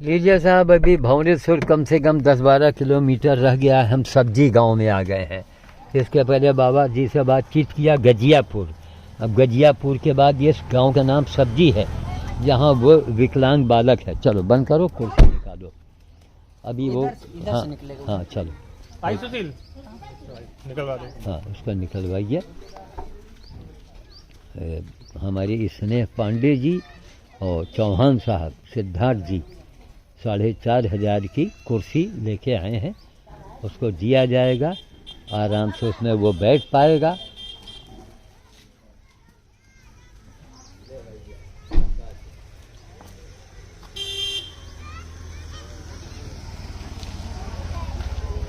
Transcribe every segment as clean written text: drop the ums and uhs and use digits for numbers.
लीजिए साहब, अभी भुवनेश्वर कम से कम 10-12 किलोमीटर रह गया है, हम सब्जी गांव में आ गए हैं। इसके पहले बाबा जी से बातचीत किया गजियापुर। अब गजियापुर के बाद ये गांव का नाम सब्जी है, जहां वो विकलांग बालक है। चलो बंद करो, कुर्सी निकालो। अभी वो हाँ चलो आई सुशील निकलवा दे। हाँ उसको निकलवाइए। हमारे स्नेह पांडे जी और चौहान साहब, सिद्धार्थ जी 4,500 की कुर्सी लेके आए हैं। उसको दिया जाएगा, आराम से उसमें वो बैठ पाएगा।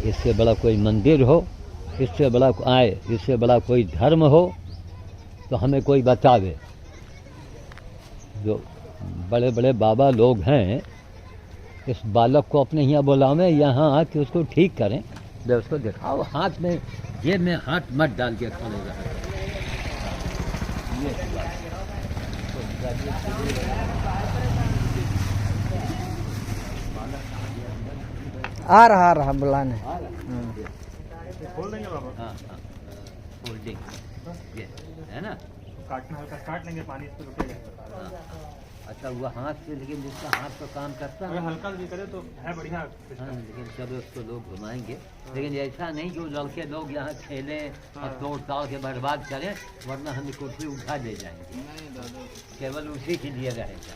इससे बड़ा कोई मंदिर हो, इससे बड़ा आए, इससे बड़ा कोई धर्म हो तो हमें कोई बतावे। जो बड़े बड़े बाबा लोग हैं, इस बालक को अपने यहाँ बुलावें, यहाँ आके उसको ठीक करें। जब उसको दिखाओ, हाथ में जेब में हाथ मत डाल के खड़े रहे। आ रहा बुलाने। खोल देंगे बाबा। हाँ हाँ होल्डिंग ये है ना। काटना हल्का काट लेंगे, पानी इस पे रुकेगा। हाँ, अच्छा वो हाथ से, लेकिन जिसका हाथ तो काम करता अगर है। हल्का भी करे तो है बढ़िया। हाँ, लेकिन चलो उसको लोग घुमाएंगे, लेकिन ऐसा नहीं कि लड़के लोग यहाँ खेलें और तोड़ ताड़ के बर्बाद करें, वरना हम कुर्सी उठा ले जाएंगे। केवल उसी के लिए रहेगा।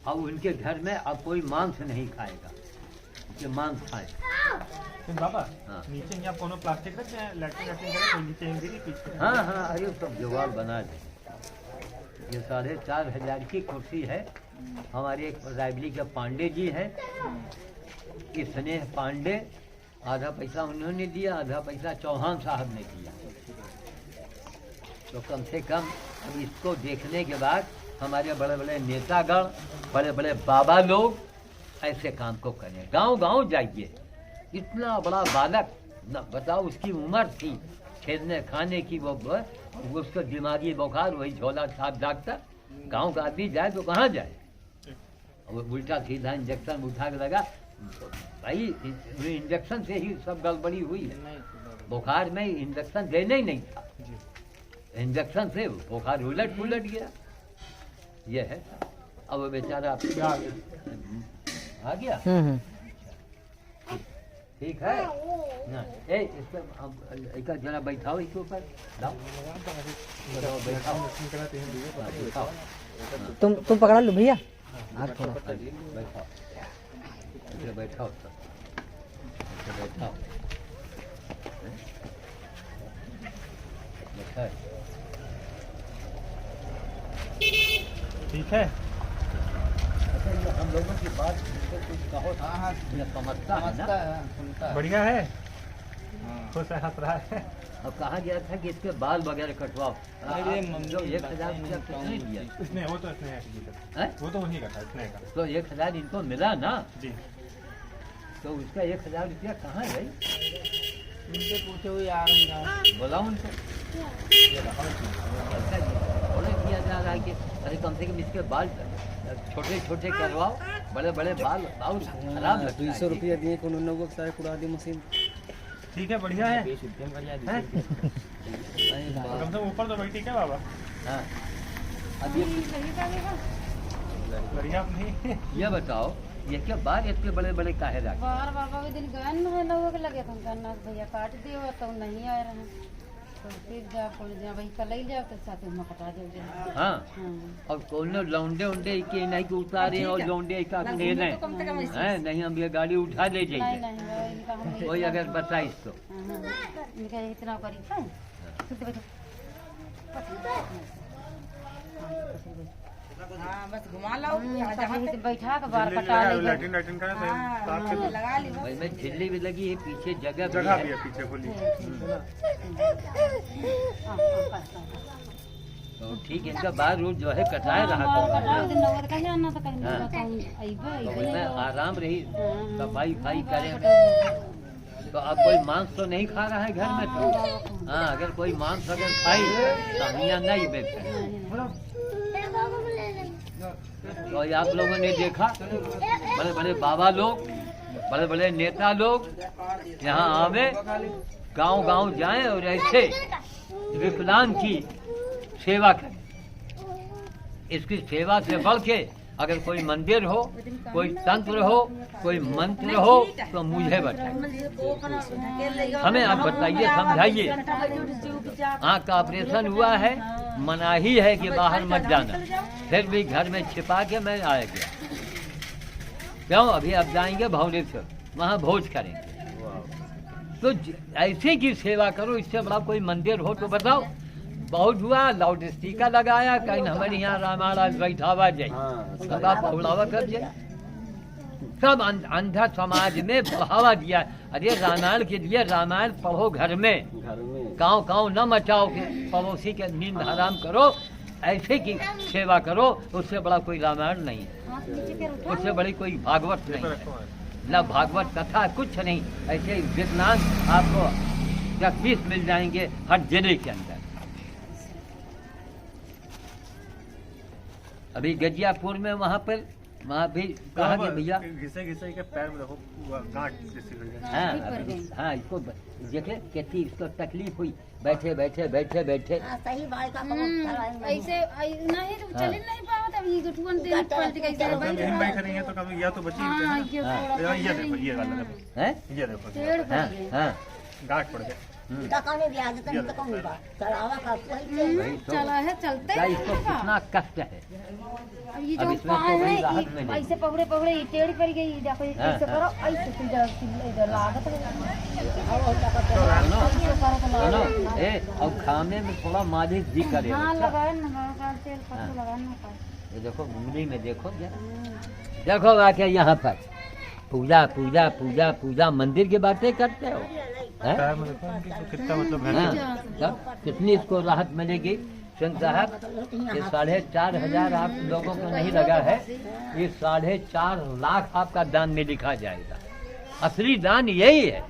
अब उनके घर में अब कोई मांस नहीं खाएगा, कि मांस खाए। बाबा हाँ। नीचे यहाँ कोनो प्लास्टिक रख दें, लैट्रिन करे तो नीचे गिरी पीछे। हाँ हाँ, अरे सब जुगाड़ बना दे। ये 4,500 की कुर्सी है। हमारे एक रायबली के पांडे जी हैं, स्नेह पांडे। आधा पैसा उन्होंने दिया, आधा पैसा चौहान साहब ने दिया। तो कम से कम अब इसको देखने के बाद हमारे बड़े बड़े नेतागण, बड़े बड़े बाबा लोग ऐसे काम को करें। गांव गांव जाइए। इतना बड़ा बालक न बताओ, उसकी उम्र थी खेलने खाने की, वो उसका दिमागी बुखार, वही झोला छाप डॉक्टर। गांव का आदमी जाए तो कहाँ जाए? वो उल्टा सीधा इंजेक्शन उठा के लगा। भाई इंजेक्शन से ही सब गड़बड़ी हुई है। बुखार में इंजेक्शन देना ही नहीं था, इंजेक्शन से बुखार उलट पुलट गया। ये है। अब वो बेचारा आ गया। ठीक है ना। ए इस पर एक जना बैठाओ, इसके ऊपर लाओ, बैठाओ। बैठाओ। तुम पकड़ा लो भैया। बैठाओ, बैठाओ, बैठाओ, बैठाओ। ठीक है। हम लोगों की बात कुछ कहो। हाँ समझता है ना। बढ़िया है, खुश है, हंस रहा है। अब कहा गया था कि इसके बाल वगैरह कटवाओ। जो 1,000 रुपया किसने दिया? इसने वो तो इसने हैं? वो तो वही का था, इसने का। तो 1,000 इनको मिला ना, जी तो उसका 1,000 रुपया कहाँ गई? उनसे पूछो यार, बोला उनको। ये रहा ऐसा थोड़ा किया जा रहा है कि अरे कम से कम इसके बाल छोटे छोटे करवाओ, बड़े बड़े बाल बहुत खराब लगता है। 200 रुपया दिए को उन्होंने वो सारे कुड़ा दी मशीन। ठीक है, बढ़िया है। हैं? कम से कम ऊपर तो बैठी क्या बाबा? हाँ अब ये बढ़िया नहीं। ये बताओ, ये क्या बाल इतने बड़े बड़े काहे रखे? बार बाबा के दिन गन है लोगों के लगे थे, गन्ना भैया काट दिए तो नहीं आए रहे। तो फिर जा पड़ जा भाई कल ही जाओ तो साथ में कटा दे। हाँ हाँ और कौन लौंडे उंडे के नहीं कि उतारे और लौंडे का ले लें हैं? नहीं, हम ये गाड़ी उठा ले नहीं जाइए। नहीं इनका हम कोई अगर बताइस तो। इनका इतना करी है। हाँ बस घुमा लो, बैठा के बाल कटा ले। लैट्रिन लैट्रिन का लगा ली भाई में झिल्ली भी लगी है, पीछे जगह भी जगह है। भी है पीछे खुली। तो ठीक है, इनका बाल रोज जो है कटाए रहा तो में आराम रही, सफाई फाई करें। तो अब कोई मांस तो नहीं खा रहा है घर में तो? हाँ, अगर कोई मांस अगर खाई तो हम यहाँ नहीं बेचते। और आप लोगों ने देखा बड़े बड़े बाबा लोग, बड़े बड़े नेता लोग यहाँ आवे, गांव गांव जाएं और ऐसे विकलांग की सेवा करें। इसकी सेवा से बढ़ के अगर कोई मंदिर हो, कोई तंत्र हो, कोई मंत्र हो तो मुझे बताइए, हमें आप बताइए, समझाइए। आँख का ऑपरेशन हुआ है, मनाही है कि बाहर मत जाना, फिर भी घर में छिपा के मैं आ गया। क्यों? अभी अब जाएंगे भौरेश्वर, वहाँ भोज करेंगे। तो ऐसे की सेवा करो, इससे बड़ा कोई मंदिर हो तो बताओ। बहुत हुआ, लाउड स्पीकर लगाया, कहीं हमारे यहाँ रामायण बैठावा जाए, पहुड़ावा कर जाए। सब अंधा समाज में बढ़ावा दिया। अरे रामायण के लिए रामायण पढ़ो घर में, गाँव गाँव न मचाओ के पड़ोसी के नींद हराम करो। ऐसे की सेवा करो, उससे बड़ा कोई रामायण नहीं है, उससे बड़ी कोई भागवत नहीं है, न भागवत कथा कुछ नहीं। ऐसे विकलांग आपको 20 मिल जाएंगे हर जिले के अंदर। अभी गजियापुर में वहाँ भी कहा कि भैया घिसे के पैर में देखो गांठ जैसी हो गई। हाँ, इसको देखे कितनी इसको तकलीफ हुई, बैठे बैठे बैठे बैठे। सही भाई का ऐसे नहीं तो चल नहीं पाओ, तब ये गुठवन दिन पलट गई से बैठ रही है तो कभी या तो बची ये देखो, ये वाला देखो, हैं? ये देखो, पेड़ हाँ, पड़ गए। हाँ। गांठ पड़ गए। चला है, चलते क्या हैं इसको ना। कितना कष्ट है। अब ये अब जो इसमें पाए तो बड़ी हैं, राहत मिलेगी। ऐसे पकड़े पकड़े ये टेढ़ी पड़ गई, देखो हाँ, ऐसे हाँ। करो, ऐसे तो इधर लागत है। सुनो, और खाने में थोड़ा मालिश भी करे। हाँ अच्छा? लगाए ना, लगाए तेल पत्ता लगाए ना। ये देखो उंगली में देखो जरा, देखो आके यहाँ पर पूजा पूजा पूजा पूजा मंदिर की बातें करते हो, हैं? पैर में देखो इनकी कितना मतलब है। हाँ, तब कितनी इसको राहत मिलेगी। सिंह साहब, ये 4,500 आप लोगों को नहीं लगा है, ये 4.5 लाख आपका दान में लिखा जाएगा। असली दान यही है।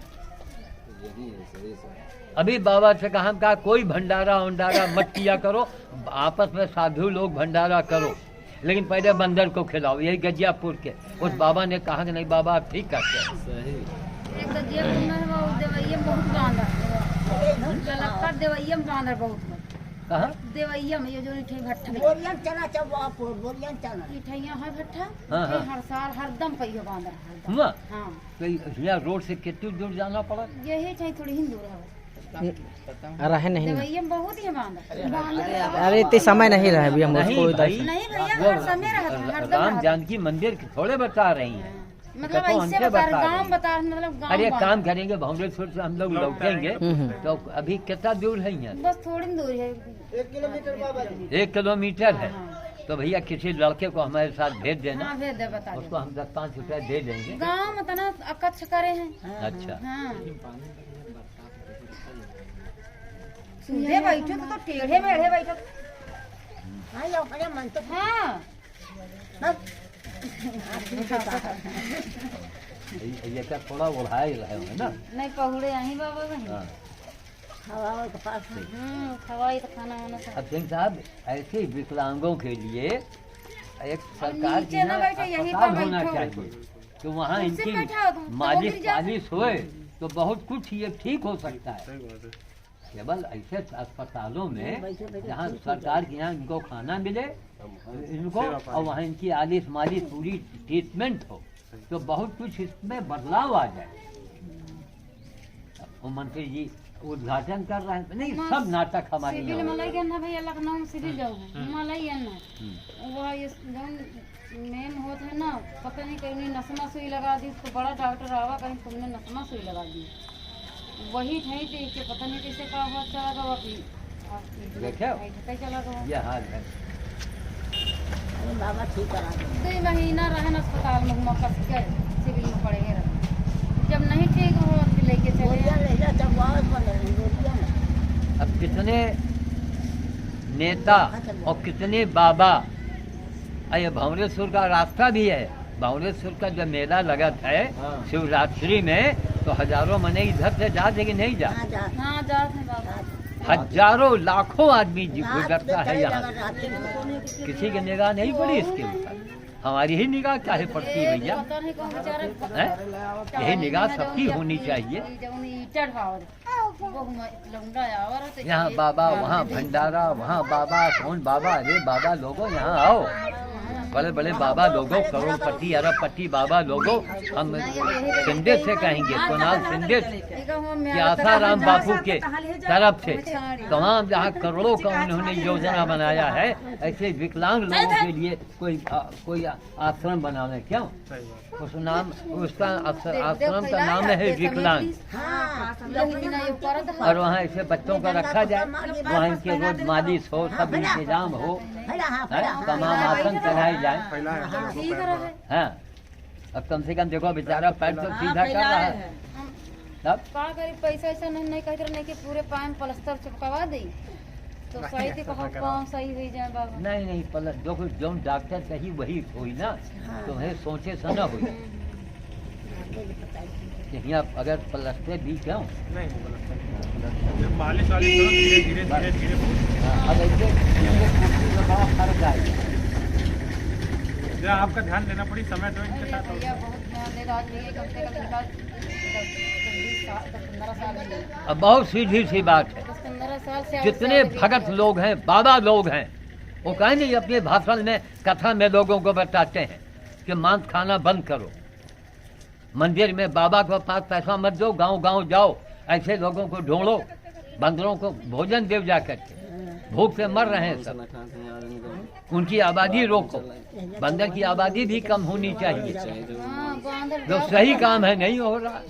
अभी बाबा से कहा कोई भंडारा वंडारा मत किया करो, आपस में साधु लोग भंडारा करो, लेकिन पहले बंदर को खिलाओ। यही गजियापुर के उस बाबा ने कहा कि नहीं बाबा आप ठीक करते हैं। एक गजियापुर में वो देवैया में बहुत बांधर, कलक्कर देवैया में बांधर बहुत। कहाँ? देवैया में ये जो इठे भट्ठा चना चौवापुर बोलियन चना इठैया है भट्ठा, हाँ, हाँ। हर साल हरदम पहियो बांधर हरदम। हुआ? हाँ, तो यहाँ रोड से कितनी दूर जाना पड़ा? यही चाहिए थोड़ी ही दूर है। रहे नहीं ना। देवैया में बहुत ही बांधर। अरे इतने समय नहीं रहे भैया नहीं मुझको इधर भाई, से। नहीं भैया, वो हर समय रहता है, हरदम राम रहता जानकी मंदिर थोड़े बता रही हैं। मतलब तो ऐसे हमसे बता रहे, बता गाँव रहे। बता रहे, मतलब गाँव अरे एक बांधर। काम करेंगे, भौरेश्वर से हम लोग लौटेंगे तो अभी कितना दूर है यहाँ? बस थोड़ी दूर है। 1 किलोमीटर है। तो भैया किसी लड़के को हमारे साथ भेज देना, हाँ भेज दे, बता उसको हम 10-5 रुपया दे देंगे। गाँव में तना अकच्छ करे हैं। अच्छा, हाँ, सीधे बैठो तो टेढ़े मेढ़े बैठो। हां यो करे मन तो हाँ, ये क्या थोड़ा उड़ाए रहे हो ना? नहीं पहुड़े यहीं बाबा वहीं। हाँ। हवा के पास खवाई तो खाना वाना सब। अब सिंह साहब, ऐसे विकलांगों के लिए एक सरकार नीचे ना बैठे, यहीं पर अस्पताल होना बैठो। चाहिए, तो वहाँ कुर्सी इनकी बैठाओ तुम, तो मालिश गिर जाते। पालिश होए तो बहुत कुछ ये ठीक हो सकता है। सही बात है। केवल ऐसे अस्पतालों में जहाँ सरकार के यहाँ इनको खाना मिले इनको, और वहाँ इनकी आलिश मालिश पूरी ट्रीटमेंट हो, तो बहुत कुछ इसमें बदलाव आ जाए। और मंत्री जी उद्घाटन कर रहे हैं, नहीं सब नाटक हमारे सिविल यहाँ मलाई गया भाई, लखनऊ में सिविल जाओ मलाई है ना, वो ये जौन मेम होत है ना, पता नहीं कहीं नसमा सुई लगा दी, उसको बड़ा डॉक्टर आवा कहीं तुमने नसमा सुई लगा दी, वही ठाई थी कि पता नहीं कैसे का हुआ, चला गया अभी देखे चला गया। ये हाल है। बाबा ठीक करा दे 2 महीना रहन अस्पताल में, हुआ कस के सिविल में पड़े रहे, जब नहीं ठीक हो फिर लेके चले बोलिया ले जा जब वापस बंद बोलिया ना अब कितने नेता और कितने बाबा, ये भंवरेश्वर का रास्ता भी है। भंवरेश्वर का जब मेला लगा है शिवरात्रि में, तो हजारों मने इधर से जाते कि नहीं जा, हां जा हाँ जाते हैं बाबा। हजारों लाखों आदमी गुजरता है यहाँ, रात में किसी की निगाह नहीं पड़ी इसके ऊपर। हमारी ही निगाह चाहे पड़ती है भैया, पता नहीं कौन बेचारा हैं? यही निगाह सबकी होनी चाहिए। जब ईटा ढावर वो लौंडा आवर है तो यहाँ बाबा, वहाँ भंडारा, वहाँ बाबा, कौन बाबा, अरे बाबा लोगों यहाँ आओ, बड़े बड़े बाबा लोगों, करोड़पति अरबपति बाबा लोगों, हम सिंधे से कहेंगे, कुणाल सिंधे कि आसाराम बापू के तरफ से तमाम जहाँ करोड़ों का उन्होंने योजना बनाया है, ऐसे विकलांग लोगों के लिए कोई आश्रम बनाना, क्यों? उस नाम, उसका आश्रम का नाम है विकलांग, और वहाँ ऐसे बच्चों का रखा जाए, वहाँ इनके रोज मालिश हो, सब इंतजाम हो, तमाम आसन कराए जाए। हाँ, अब कम से कम देखो बेचारा पैर तो सीधा कर रहा है, तब का करी पैसा ऐसा नहीं कहते नहीं कि पूरे पाए में प्लास्टर चिपकवा दी तो सही थी, कहो कौन सही हुई जाए बाबा। नहीं पलट जो जो डॉक्टर कही वही हुई ना, तुम्हें सोचे से न हुई। यहाँ अगर प्लस्टर भी क्यों मालिश वाली करो, धीरे धीरे धीरे धीरे। अब ऐसे बड़ा फर्क आएगा। जरा आपका ध्यान देना पड़ी, समय दो इनके साथ। भैया बहुत ध्यान दे रहा है, कम से कम इनका 10-15 साल में, अब बहुत सीधी सी बात है, 10-15 साल से जितने भगत लोग हैं, बाबा लोग हैं, वो कहेंगे अपने भाषण में, कथा में लोगों को बताते हैं कि मांस खाना बंद करो, मंदिर में बाबा के पास पैसा मत दो, गांव गांव जाओ, ऐसे लोगों को ढूंढो, बंदरों को भोजन दे जा करके, भूख से मर रहे हैं सब, उनकी आबादी रोको, बंदर की आबादी भी कम होनी चाहिए, जो सही काम है नहीं हो रहा।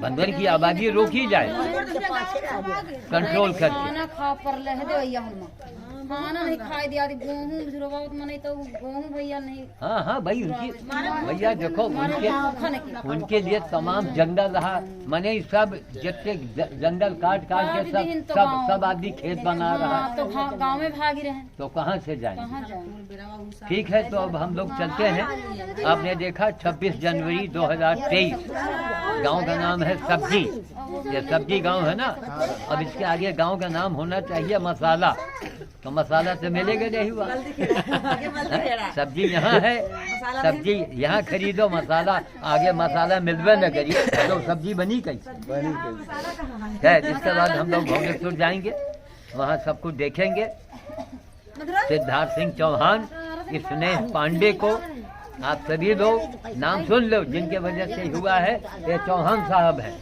बंदर की आबादी रोकी जाए, कंट्रोल करके। खाना खा पर ले दे भैया, हम खाना नहीं खाई दिया, गेहूँ भिजवाओ मने तो गेहूँ भैया नहीं। हाँ भाई, उनकी भैया देखो, उनके लिए तमाम जंगल रहा, मने सब जितने जंगल काट के सब आदमी खेत बना रहा, तो गाँव में भाग रहे हैं, तो कहाँ से जाएं? कहाँ जाए? ठीक है, तो अब हम लोग चलते हैं। आपने देखा 26 जनवरी 2023, गांव का नाम है सब्जी, ये सब्जी गांव है ना। अब इसके आगे गांव का नाम होना चाहिए मसाला, तो मसाला तो मिलेगा नहीं हुआ। सब्जी यहाँ है, सब्जी यहाँ खरीदो, मसाला आगे मसाला मिलवे न करिए तो सब्जी बनी कैसे? है। जिसके बाद हम लोग भोगेश्वर जाएंगे, वहाँ सब कुछ देखेंगे। सिद्धार्थ सिंह चौहान, स्नेह पांडे को आप सभी लोग नाम सुन लो, जिनके वजह से हुआ है, ये चौहान साहब हैं,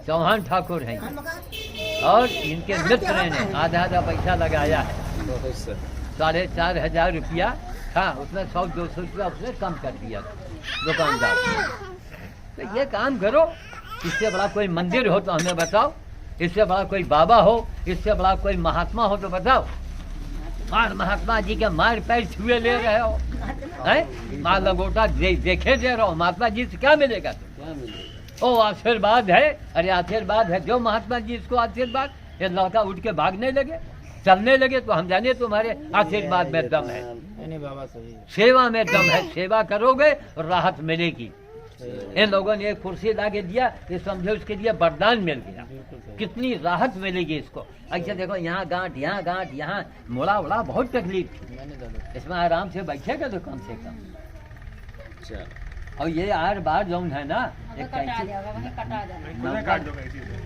चौहान ठाकुर हैं, और इनके मित्र ने आधा पैसा लगाया है, 4,500 रुपया था, उसमें 100-200 रुपया उसने कम कर दिया दुकानदार। तो ये काम करो, इससे बड़ा कोई मंदिर हो तो हमें बताओ, इससे बड़ा कोई बाबा हो, इससे बड़ा कोई महात्मा हो तो बताओ। और महात्मा जी के मार पैर छुए ले रहे हो, हैं? माँ लंगोटा देखे दे रहो, महात्मा जी से क्या मिलेगा? ओ आशीर्वाद है, अरे आशीर्वाद है, जो महात्मा जी इसको आशीर्वाद, ये लड़का उठ के भागने लगे, चलने लगे, तो हम जाने तुम्हारे आशीर्वाद में दम है, सेवा में दम है, सेवा करोगे और राहत मिलेगी। इन लोगों ने एक कुर्सी ला के दिया, ये समझो उसके लिए वरदान मिल गया, कितनी राहत मिलेगी इसको। ऐसे देखो, यहाँ गांठ, यहाँ गांठ, यहाँ मुड़ा उड़ा, बहुत तकलीफ थी, इसमें आराम से बैठेगा तो कम से कम। और ये आर बार जौन है ना, एक कैंची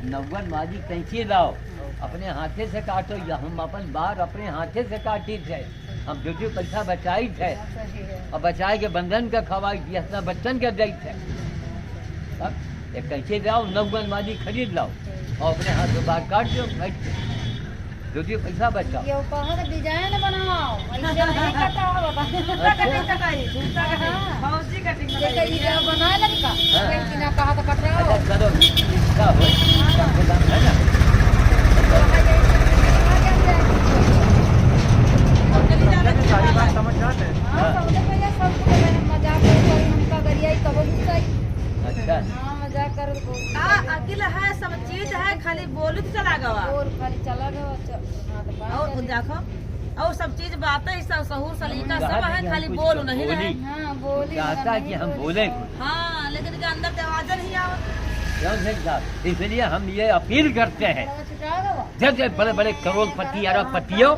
90 वाली कैंची लाओ, अपने हाथे से काटो, या हम अपन बार अपने हाथे से काटी थे, हम जो पैसा बचाई थे और बचाए के बंधन का खवाई थी, अपना बच्चन के दी थे। अब एक कैंची लाओ, 90 वाली खरीद लाओ और अपने हाथ से बाहर काट दो, जो पैसा बचाओ। ये ऊपर डिजाइन बनाओ, ऐसे नहीं कटाओ बनाए लगता, ना कहा तो कटाओ। चलो, इसका है ना, सारी बात समझ जाते हैं। मजाक हमका गरिया कबो अच्छा, मजाक कर अकेला है, सब चीज है, खाली बोलू तो चला गवा, और खाली चला गया और देखो, और सब चीज बातें सब सहूर सलीका सब है, खाली बोलू नहीं रहे। हाँ बोली चाहता है कि हम बोले, हाँ, लेकिन इनके अंदर से आवाज नहीं आवत। इसलिए हम ये अपील करते हैं, जैसे बड़े बड़े करोड़पति अरबपतियों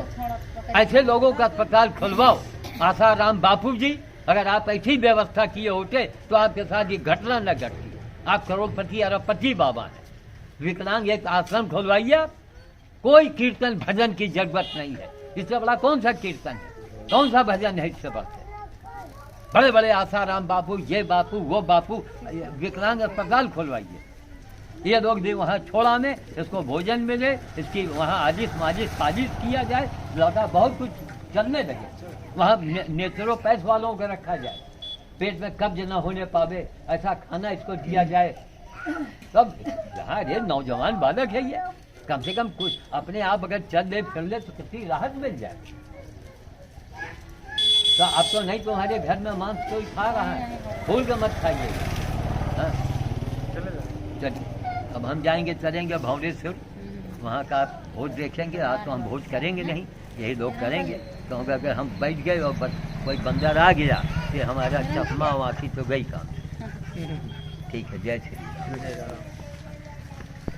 ऐसे लोगों का अस्पताल खुलवाओ। आसाराम बापू जी, अगर आप ऐसी व्यवस्था किए होते तो आपके साथ ये घटना न घटती। आप करोड़पति अरबपति बाबा हैं। विकलांग एक आश्रम खुलवाइए आप। कोई कीर्तन भजन की जरूरत नहीं है। इससे बड़ा कौन सा कीर्तन है, कौन सा भजन है इससे बढ़? बड़े बड़े आसाराम बापू, ये बापू, वो बापू, विकलांग अस्पताल खुलवाइए। ये लोग भी वहाँ छोड़ा में, इसको भोजन मिले, इसकी वहाँ आजिश माजिश पाजिश किया जाए, लौटा बहुत कुछ चलने लगे। वहाँ नेचुरोपैथ वालों को रखा जाए, पेट में कब्ज न होने पावे ऐसा खाना इसको दिया जाए। तब यहाँ ये नौजवान बालक है, ये कम से कम कुछ अपने आप अगर चल ले फिर ले तो कितनी राहत मिल जाए। तो अब तो नहीं, तुम्हारे घर में मांस कोई खा रहा है, भूल के मत खाइए। हाँ? चलिए अब हम जाएंगे, चलेंगे भौरेश्वर, वहाँ का आप भोज देखेंगे। आज तो हम भोज करेंगे नहीं, यही लोग करेंगे। क्योंकि अगर हम बैठ गए और कोई बंदर आ गया कि हमारा चश्मा वाकी तो गई काम। ठीक है, जय श्री राम।